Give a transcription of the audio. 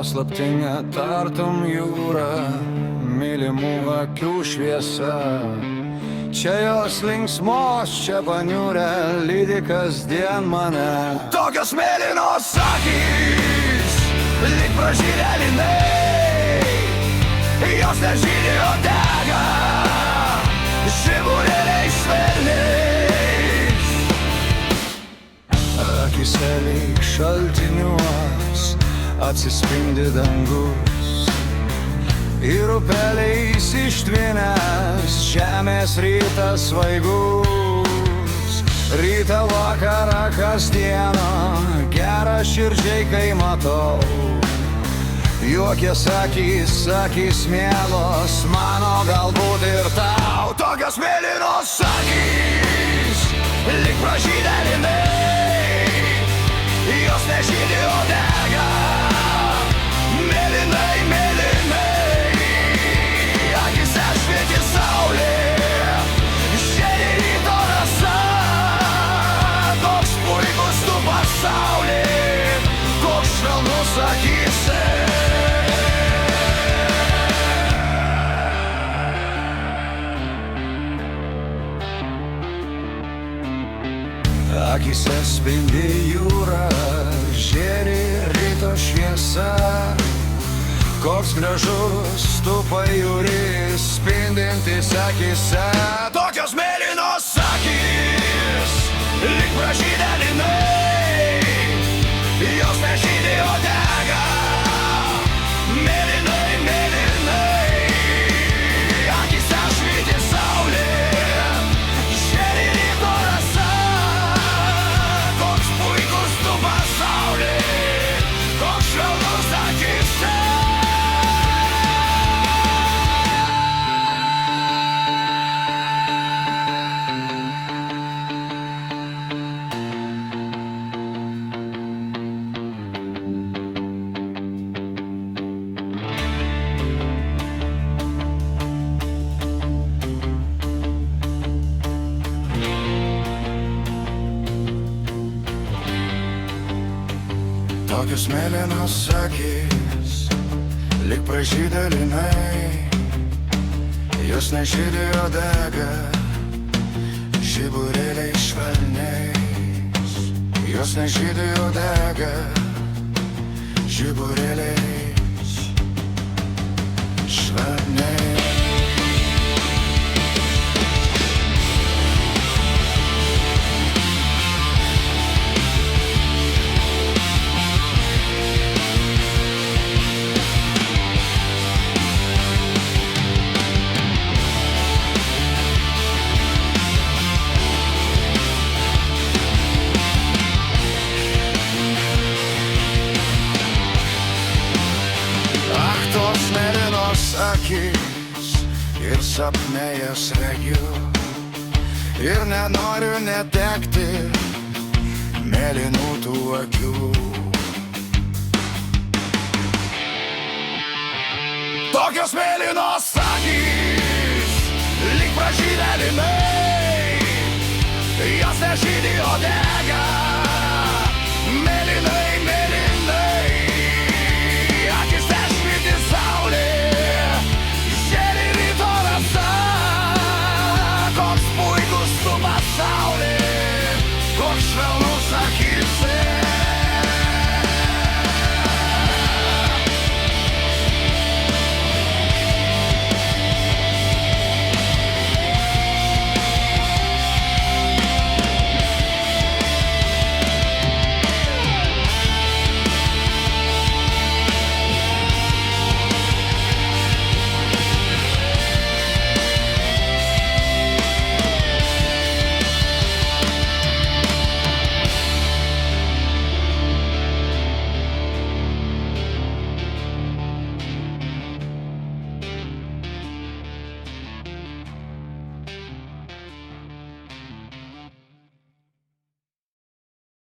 paslaptinga tartum jūra, mylimų akių šviesa. Čia jos linksmos, čia paniurę, lydi kasdien mane. Tokios mėlynos akys, lyg pražydę linai, jos nežydi, o dega žiburėliais švelniais. Akyse lyg šaltiniuos atsispindi dangus, ir upeliais ištvinęs žemės rytas svaigus. Rytą vakarą kasdieną gerą širdžiai, kai matau, juokės akys mielos, mano galbūt ir tau. Tokios mėlynos akys, lyg pražydę linai, jos nežydi, o dega mėlynai, mėlynai. Akyse švieti saulė, žėri ryto rasa. Toks puikus tu pasaulį, toks švelnus akyse. Akyse spindi jūra, žėri ryto šviesa. Koks gražus tu pajūris, spindintis akyse. Tokios mėlynos akys, lyg pražydę linai, jos nežydi, o dega mėlynai, mėlynai. Akyse švieti saulė, žėri ryto rasa. Koks puikus tu pasaulį, koks švelnus akyse. Tokios mėlynos akys, lyg pražydę linai, jos nežydi, o dega žiburėliais švelniais. Jos nežydi, o dega žiburėliais švelniais. Tos mėlynos akys, ir sapne jas regiu, ir nenoriu netekti mėlynų tų akių. Tokios mėlynos akys, lyg pražydę linai, jos nežydi, o dega